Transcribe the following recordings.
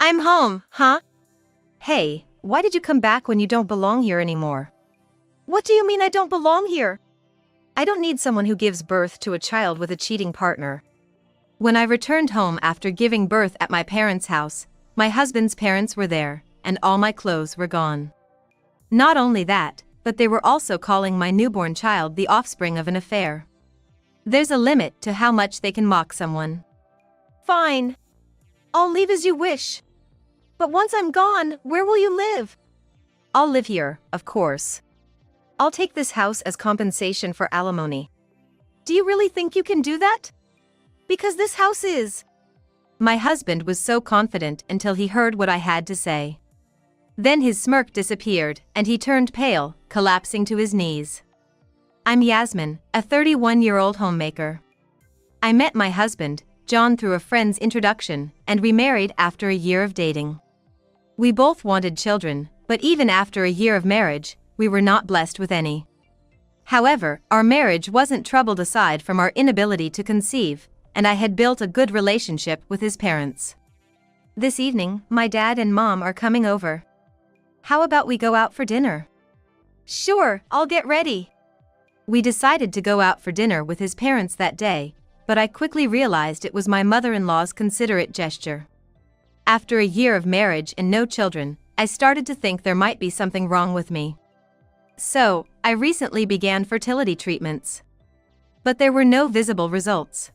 I'm home, huh? Hey, why did you come back when you don't belong here anymore? What do you mean I don't belong here? I don't need someone who gives birth to a child with a cheating partner. When I returned home after giving birth at my parents' house, my husband's parents were there, and all my clothes were gone. Not only that, but they were also calling my newborn child the offspring of an affair. There's a limit to how much they can mock someone. Fine. I'll leave as you wish. But once I'm gone, where will you live? I'll live here, of course. I'll take this house as compensation for alimony. Do you really think you can do that? Because this house is. My husband was so confident until he heard what I had to say. Then his smirk disappeared, and he turned pale, collapsing to his knees. I'm Yasmin, a 31-year-old homemaker. I met my husband, John, through a friend's introduction, and we married after a year of dating. We both wanted children, but even after a year of marriage, we were not blessed with any. However, our marriage wasn't troubled aside from our inability to conceive, and I had built a good relationship with his parents. This evening, my dad and mom are coming over. How about we go out for dinner? Sure, I'll get ready. We decided to go out for dinner with his parents that day, but I quickly realized it was my mother-in-law's considerate gesture. After a year of marriage and no children, I started to think there might be something wrong with me. So, I recently began fertility treatments. But there were no visible results.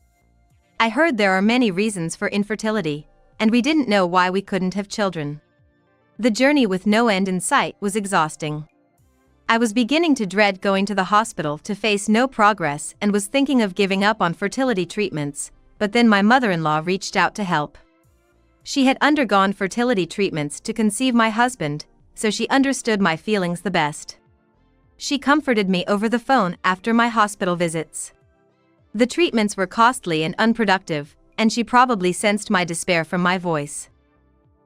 I heard there are many reasons for infertility, and we didn't know why we couldn't have children. The journey with no end in sight was exhausting. I was beginning to dread going to the hospital to face no progress and was thinking of giving up on fertility treatments, but then my mother-in-law reached out to help. She had undergone fertility treatments to conceive my husband, so she understood my feelings the best. She comforted me over the phone after my hospital visits. The treatments were costly and unproductive, and she probably sensed my despair from my voice.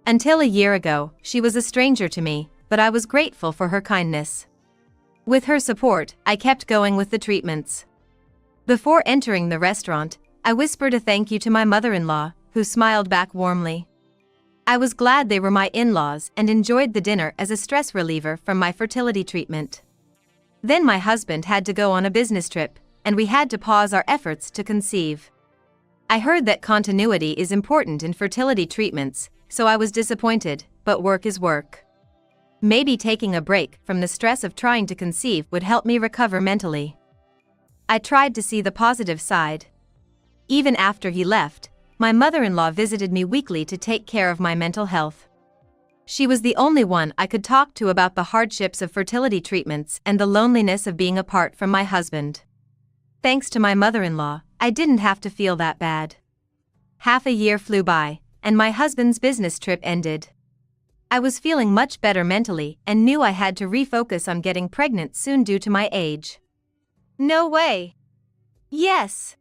Until a year ago, she was a stranger to me, but I was grateful for her kindness. With her support, I kept going with the treatments. Before entering the restaurant, I whispered a thank you to my mother-in-law, who smiled back warmly. I was glad they were my in-laws and enjoyed the dinner as a stress reliever from my fertility treatment. Then my husband had to go on a business trip, and we had to pause our efforts to conceive. I heard that continuity is important in fertility treatments, so I was disappointed, but work is work. Maybe taking a break from the stress of trying to conceive would help me recover mentally. I tried to see the positive side. Even after he left, my mother-in-law visited me weekly to take care of my mental health. She was the only one I could talk to about the hardships of fertility treatments and the loneliness of being apart from my husband. Thanks to my mother-in-law, I didn't have to feel that bad. Half a year flew by, and my husband's business trip ended. I was feeling much better mentally and knew I had to refocus on getting pregnant soon due to my age. No way. Yes.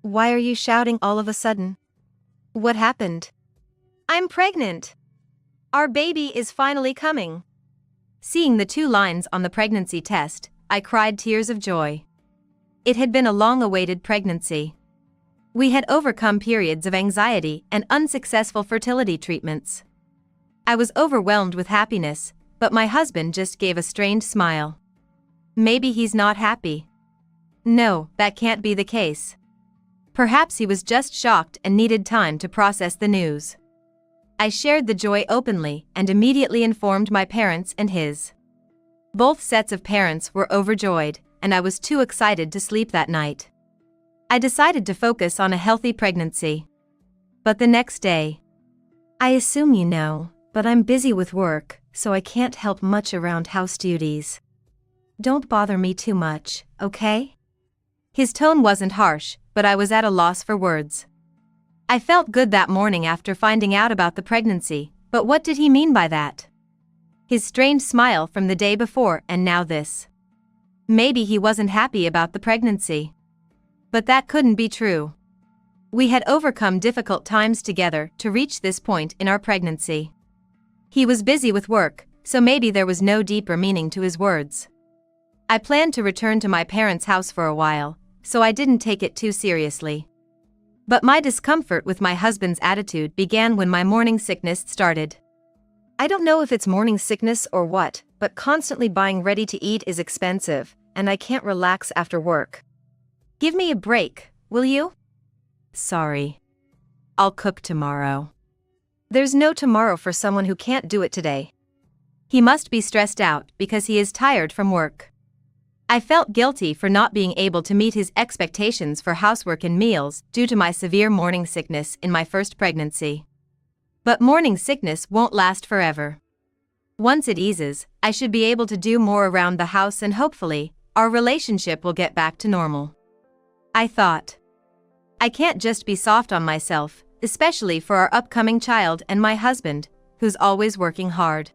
Why are you shouting all of a sudden? What happened? I'm pregnant. Our baby is finally coming. Seeing the 2 lines on the pregnancy test, I cried tears of joy. It had been a long-awaited pregnancy. We had overcome periods of anxiety and unsuccessful fertility treatments. I was overwhelmed with happiness, but my husband just gave a strained smile. Maybe he's not happy. No, that can't be the case. Perhaps he was just shocked and needed time to process the news. I shared the joy openly and immediately informed my parents and his. Both sets of parents were overjoyed, and I was too excited to sleep that night. I decided to focus on a healthy pregnancy. But the next day, I assume you know, but I'm busy with work, so I can't help much around house duties. Don't bother me too much, okay? His tone wasn't harsh, but I was at a loss for words. I felt good that morning after finding out about the pregnancy, but what did he mean by that? His strained smile from the day before and now this. Maybe he wasn't happy about the pregnancy. But that couldn't be true. We had overcome difficult times together to reach this point in our pregnancy. He was busy with work, so maybe there was no deeper meaning to his words. I planned to return to my parents' house for a while, so I didn't take it too seriously. But my discomfort with my husband's attitude began when my morning sickness started. I don't know if it's morning sickness or what, but constantly buying ready to eat is expensive, and I can't relax after work. Give me a break, will you? Sorry. I'll cook tomorrow. There's no tomorrow for someone who can't do it today. He must be stressed out because he is tired from work. I felt guilty for not being able to meet his expectations for housework and meals due to my severe morning sickness in my first pregnancy. But morning sickness won't last forever. Once it eases, I should be able to do more around the house and hopefully, our relationship will get back to normal. I thought. I can't just be soft on myself, especially for our upcoming child and my husband, who's always working hard.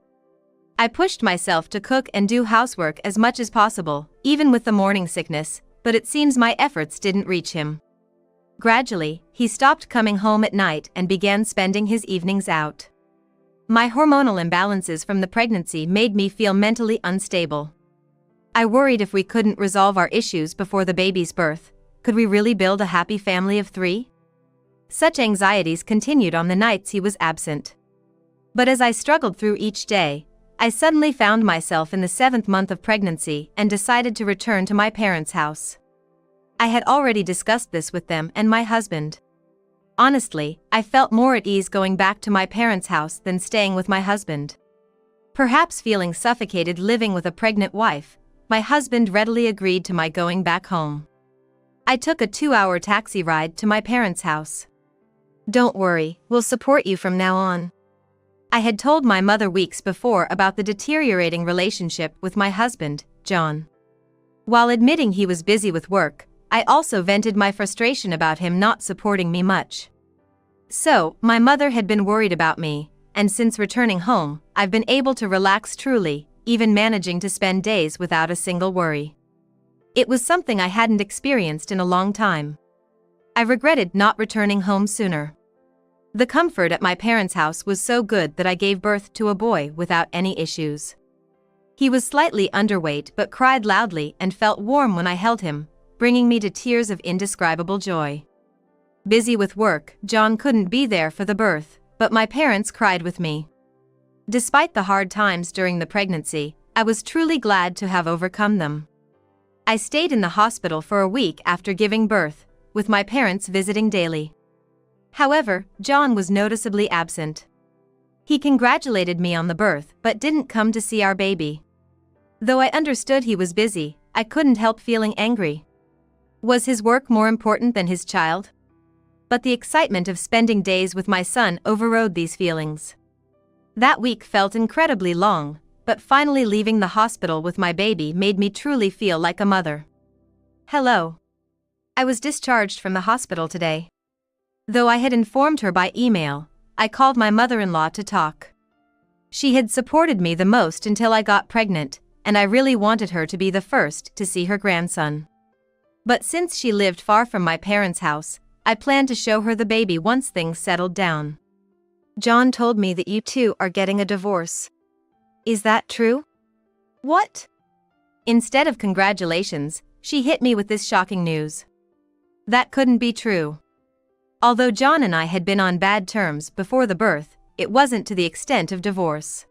I pushed myself to cook and do housework as much as possible, even with the morning sickness, but it seems my efforts didn't reach him. Gradually, he stopped coming home at night and began spending his evenings out. My hormonal imbalances from the pregnancy made me feel mentally unstable. I worried if we couldn't resolve our issues before the baby's birth, could we really build a happy family of 3? Such anxieties continued on the nights he was absent. But as I struggled through each day, I suddenly found myself in the 7th month of pregnancy and decided to return to my parents' house. I had already discussed this with them and my husband. Honestly, I felt more at ease going back to my parents' house than staying with my husband. Perhaps feeling suffocated living with a pregnant wife, my husband readily agreed to my going back home. I took a 2-hour taxi ride to my parents' house. Don't worry, we'll support you from now on. I had told my mother weeks before about the deteriorating relationship with my husband, John. While admitting he was busy with work, I also vented my frustration about him not supporting me much. So, my mother had been worried about me, and since returning home, I've been able to relax truly, even managing to spend days without a single worry. It was something I hadn't experienced in a long time. I regretted not returning home sooner. The comfort at my parents' house was so good that I gave birth to a boy without any issues. He was slightly underweight but cried loudly and felt warm when I held him, bringing me to tears of indescribable joy. Busy with work, John couldn't be there for the birth, but my parents cried with me. Despite the hard times during the pregnancy, I was truly glad to have overcome them. I stayed in the hospital for a week after giving birth, with my parents visiting daily. However, John was noticeably absent. He congratulated me on the birth but didn't come to see our baby. Though I understood he was busy, I couldn't help feeling angry. Was his work more important than his child? But the excitement of spending days with my son overrode these feelings. That week felt incredibly long, but finally leaving the hospital with my baby made me truly feel like a mother. Hello. I was discharged from the hospital today. Though I had informed her by email, I called my mother-in-law to talk. She had supported me the most until I got pregnant, and I really wanted her to be the first to see her grandson. But since she lived far from my parents' house, I planned to show her the baby once things settled down. John told me that you two are getting a divorce. Is that true? What? Instead of congratulations, she hit me with this shocking news. That couldn't be true. Although John and I had been on bad terms before the birth, it wasn't to the extent of divorce.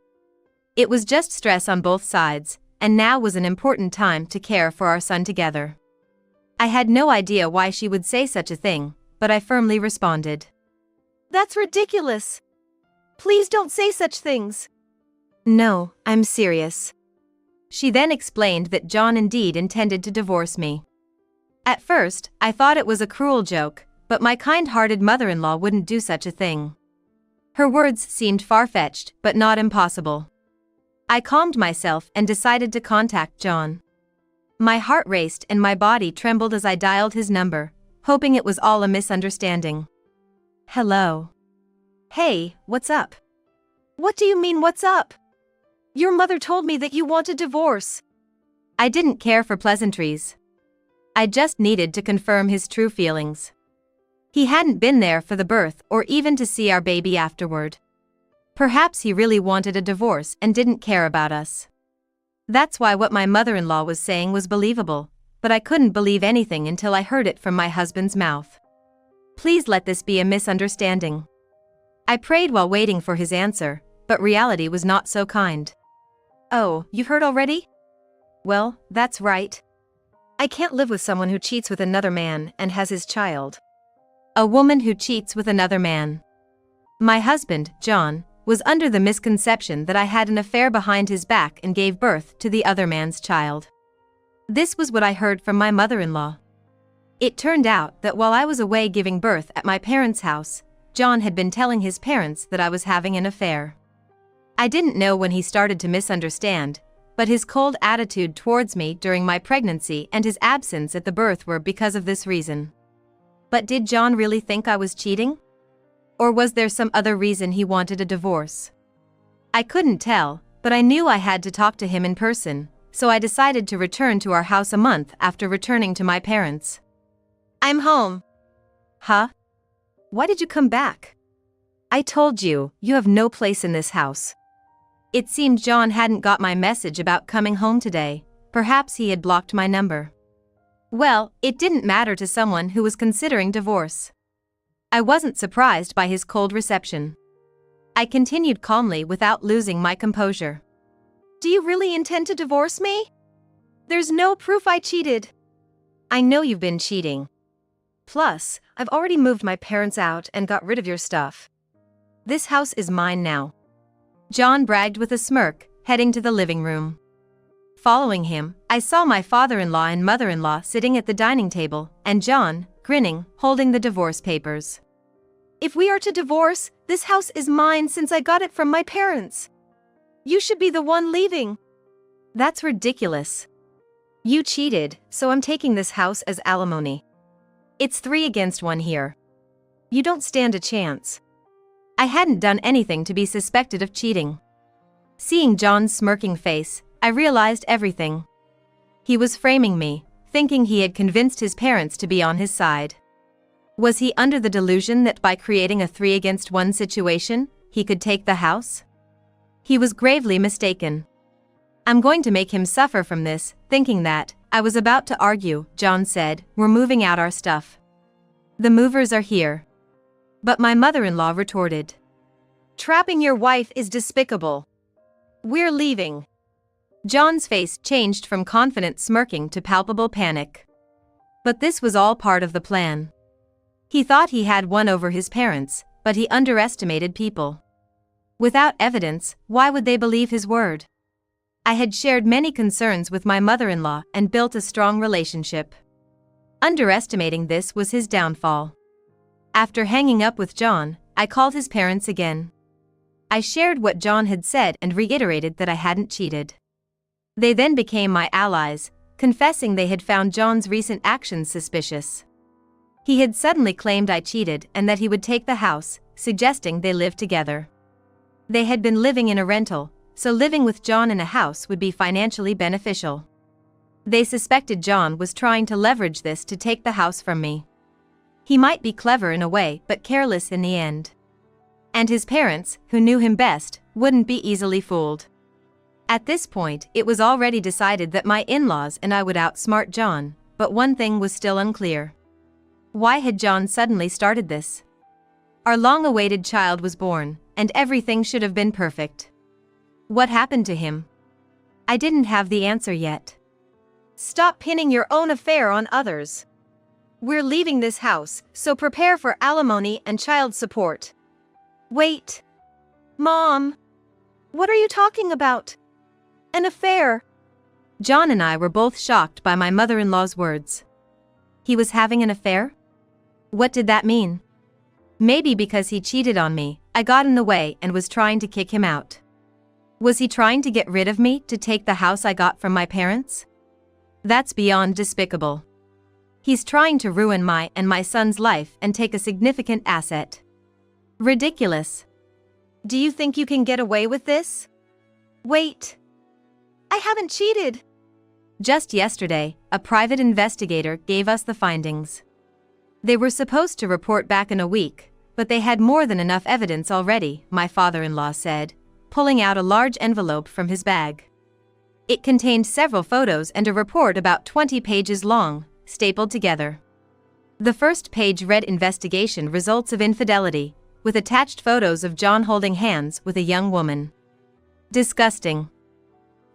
It was just stress on both sides, and now was an important time to care for our son together. I had no idea why she would say such a thing, but I firmly responded. That's ridiculous. Please don't say such things. No, I'm serious. She then explained that John indeed intended to divorce me. At first, I thought it was a cruel joke, but my kind-hearted mother-in-law wouldn't do such a thing. Her words seemed far-fetched, but not impossible. I calmed myself and decided to contact John. My heart raced and my body trembled as I dialed his number, hoping it was all a misunderstanding. Hello. Hey, what's up? What do you mean what's up? Your mother told me that you want a divorce. I didn't care for pleasantries. I just needed to confirm his true feelings. He hadn't been there for the birth or even to see our baby afterward. Perhaps he really wanted a divorce and didn't care about us. That's why what my mother-in-law was saying was believable, but I couldn't believe anything until I heard it from my husband's mouth. Please let this be a misunderstanding. I prayed while waiting for his answer, but reality was not so kind. Oh, you've heard already? Well, that's right. I can't live with someone who cheats with another man and has his child. A woman who cheats with another man. My husband, John, was under the misconception that I had an affair behind his back and gave birth to the other man's child. This was what I heard from my mother-in-law. It turned out that while I was away giving birth at my parents' house, John had been telling his parents that I was having an affair. I didn't know when he started to misunderstand, but his cold attitude towards me during my pregnancy and his absence at the birth were because of this reason. But did John really think I was cheating? Or was there some other reason he wanted a divorce? I couldn't tell, but I knew I had to talk to him in person, so I decided to return to our house a month after returning to my parents. I'm home. Huh? Why did you come back? I told you, you have no place in this house. It seemed John hadn't got my message about coming home today. Perhaps he had blocked my number. Well, it didn't matter to someone who was considering divorce. I wasn't surprised by his cold reception. I continued calmly without losing my composure. Do you really intend to divorce me? There's no proof I cheated. I know you've been cheating. Plus, I've already moved my parents out and got rid of your stuff. This house is mine now. John bragged with a smirk, heading to the living room. Following him, I saw my father-in-law and mother-in-law sitting at the dining table, and John, grinning, holding the divorce papers. If we are to divorce, this house is mine since I got it from my parents. You should be the one leaving. That's ridiculous. You cheated, so I'm taking this house as alimony. It's 3 against 1 here. You don't stand a chance. I hadn't done anything to be suspected of cheating. Seeing John's smirking face, I realized everything. He was framing me, thinking he had convinced his parents to be on his side. Was he under the delusion that by creating a 3 against 1 situation, he could take the house? He was gravely mistaken. I'm going to make him suffer from this, thinking that. I was about to argue, John said, we're moving out our stuff. The movers are here. But my mother-in-law retorted. Trapping your wife is despicable. We're leaving. John's face changed from confident smirking to palpable panic. But this was all part of the plan. He thought he had won over his parents, but he underestimated people. Without evidence, why would they believe his word? I had shared many concerns with my mother-in-law and built a strong relationship. Underestimating this was his downfall. After hanging up with John, I called his parents again. I shared what John had said and reiterated that I hadn't cheated. They then became my allies, confessing they had found John's recent actions suspicious. He had suddenly claimed I cheated and that he would take the house, suggesting they live together. They had been living in a rental, so living with John in a house would be financially beneficial. They suspected John was trying to leverage this to take the house from me. He might be clever in a way but careless in the end. And his parents, who knew him best, wouldn't be easily fooled. At this point, it was already decided that my in-laws and I would outsmart John, but one thing was still unclear. Why had John suddenly started this? Our long-awaited child was born, and everything should have been perfect. What happened to him? I didn't have the answer yet. Stop pinning your own affair on others. We're leaving this house, so prepare for alimony and child support. Wait. Mom. What are you talking about? An affair. John and I were both shocked by my mother-in-law's words. He was having an affair? What did that mean? Maybe because he cheated on me, I got in the way and was trying to kick him out. Was he trying to get rid of me to take the house I got from my parents? That's beyond despicable. He's trying to ruin my and my son's life and take a significant asset. Ridiculous. Do you think you can get away with this? Wait. I haven't cheated. Just yesterday, a private investigator gave us the findings. They were supposed to report back in a week, but they had more than enough evidence already, my father-in-law said, pulling out a large envelope from his bag. It contained several photos and a report about 20 pages long, stapled together. The first page read investigation results of infidelity, with attached photos of John holding hands with a young woman. Disgusting.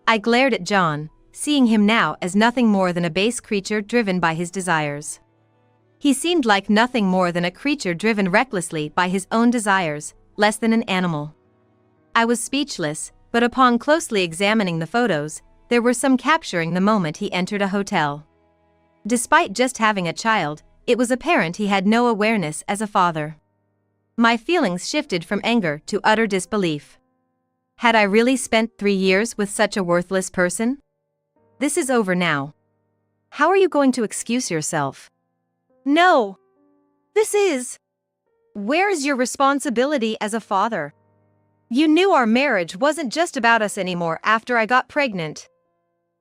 I glared at John, seeing him now as nothing more than a base creature driven by his desires. He seemed like nothing more than a creature driven recklessly by his own desires, less than an animal. I was speechless, but upon closely examining the photos, there were some capturing the moment he entered a hotel. Despite just having a child, it was apparent he had no awareness as a father. My feelings shifted from anger to utter disbelief. Had I really spent 3 years with such a worthless person? This is over now. How are you going to excuse yourself? No. This is. Where's your responsibility as a father? You knew our marriage wasn't just about us anymore after I got pregnant.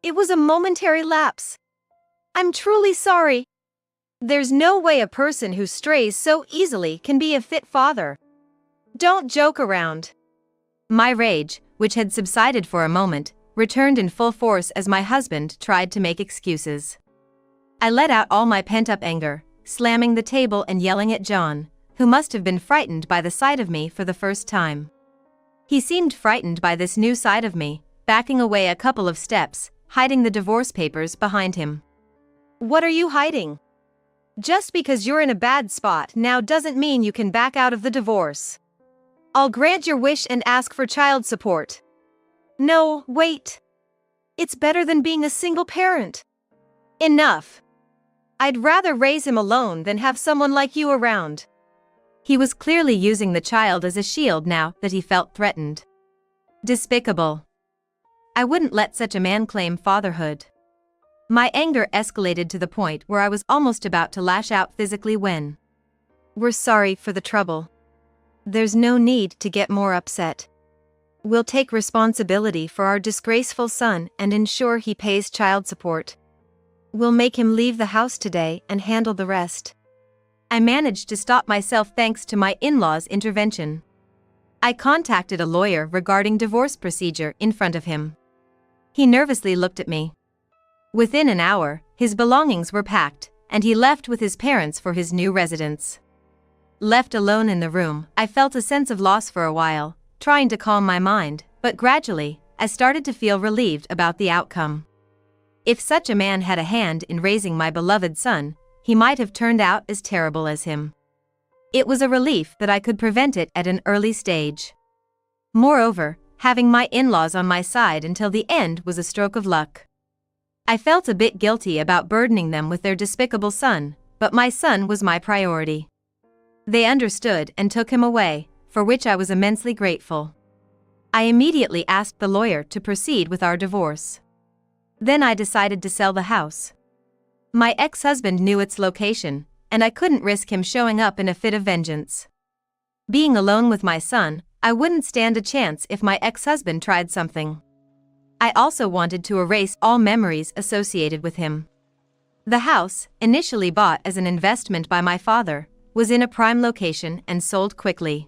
It was a momentary lapse. I'm truly sorry. There's no way a person who strays so easily can be a fit father. Don't joke around. My rage, which had subsided for a moment, returned in full force as my husband tried to make excuses. I let out all my pent-up anger, slamming the table and yelling at John, who must have been frightened by the sight of me for the first time. He seemed frightened by this new side of me, backing away a couple of steps, hiding the divorce papers behind him. What are you hiding? Just because you're in a bad spot now doesn't mean you can back out of the divorce. I'll grant your wish and ask for child support. No, wait. It's better than being a single parent. Enough. I'd rather raise him alone than have someone like you around. He was clearly using the child as a shield now that he felt threatened. Despicable. I wouldn't let such a man claim fatherhood. My anger escalated to the point where I was almost about to lash out physically when. We're sorry for the trouble. There's no need to get more upset. We'll take responsibility for our disgraceful son and ensure he pays child support. We'll make him leave the house today and handle the rest. I managed to stop myself thanks to my in-laws' intervention. I contacted a lawyer regarding divorce procedure in front of him. He nervously looked at me. Within an hour, his belongings were packed, and he left with his parents for his new residence. Left alone in the room, I felt a sense of loss for a while, trying to calm my mind, but gradually, I started to feel relieved about the outcome. If such a man had a hand in raising my beloved son, he might have turned out as terrible as him. It was a relief that I could prevent it at an early stage. Moreover, having my in-laws on my side until the end was a stroke of luck. I felt a bit guilty about burdening them with their despicable son, but my son was my priority. They understood and took him away, for which I was immensely grateful. I immediately asked the lawyer to proceed with our divorce. Then I decided to sell the house. My ex-husband knew its location, and I couldn't risk him showing up in a fit of vengeance. Being alone with my son, I wouldn't stand a chance if my ex-husband tried something. I also wanted to erase all memories associated with him. The house, initially bought as an investment by my father, was in a prime location and sold quickly.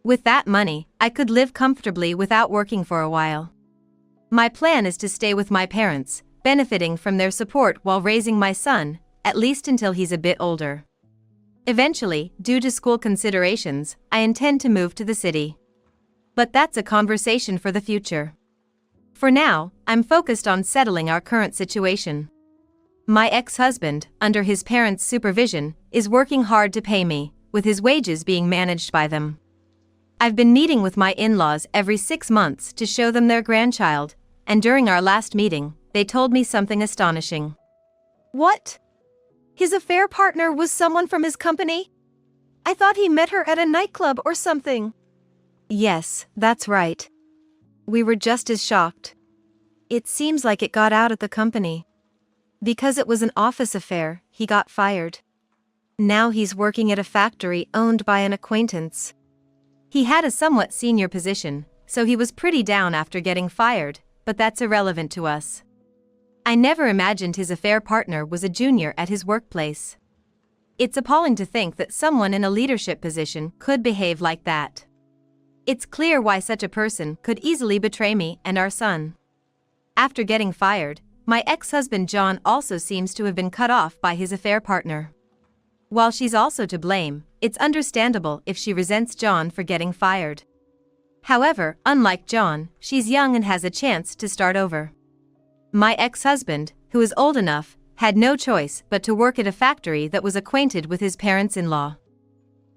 With that money, I could live comfortably without working for a while. My plan is to stay with my parents, benefiting from their support while raising my son, at least until he's a bit older. Eventually, due to school considerations, I intend to move to the city. But that's a conversation for the future. For now, I'm focused on settling our current situation. My ex-husband, under his parents' supervision, is working hard to pay me, with his wages being managed by them. I've been meeting with my in-laws every 6 months to show them their grandchild, and during our last meeting, they told me something astonishing. What? His affair partner was someone from his company? I thought he met her at a nightclub or something. Yes, that's right. We were just as shocked. It seems like it got out at the company. Because it was an office affair, he got fired. Now he's working at a factory owned by an acquaintance. He had a somewhat senior position, so he was pretty down after getting fired, but that's irrelevant to us. I never imagined his affair partner was a junior at his workplace. It's appalling to think that someone in a leadership position could behave like that. It's clear why such a person could easily betray me and our son. After getting fired, my ex-husband John also seems to have been cut off by his affair partner. While she's also to blame, it's understandable if she resents John for getting fired. However, unlike John, she's young and has a chance to start over. My ex-husband, who is old enough, had no choice but to work at a factory that was acquainted with his parents-in-law.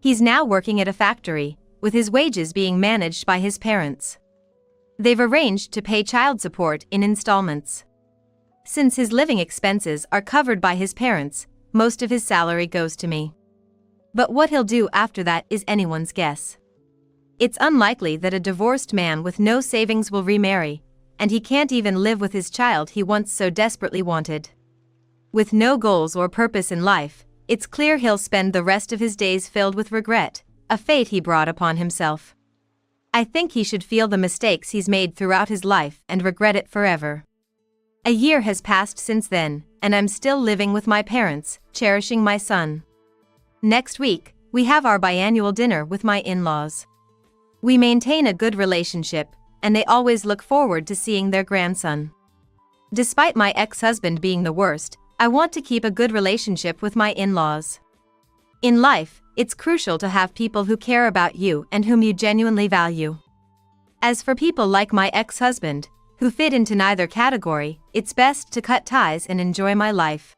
He's now working at a factory, with his wages being managed by his parents. They've arranged to pay child support in installments. Since his living expenses are covered by his parents, most of his salary goes to me. But what he'll do after that is anyone's guess. It's unlikely that a divorced man with no savings will remarry, and he can't even live with his child he once so desperately wanted. With no goals or purpose in life, it's clear he'll spend the rest of his days filled with regret, a fate he brought upon himself. I think he should feel the mistakes he's made throughout his life and regret it forever. A year has passed since then, and I'm still living with my parents, cherishing my son. Next week, we have our biannual dinner with my in-laws. We maintain a good relationship, and they always look forward to seeing their grandson. Despite my ex-husband being the worst, I want to keep a good relationship with my in-laws. In life, it's crucial to have people who care about you and whom you genuinely value. As for people like my ex-husband, who fit into neither category, it's best to cut ties and enjoy my life.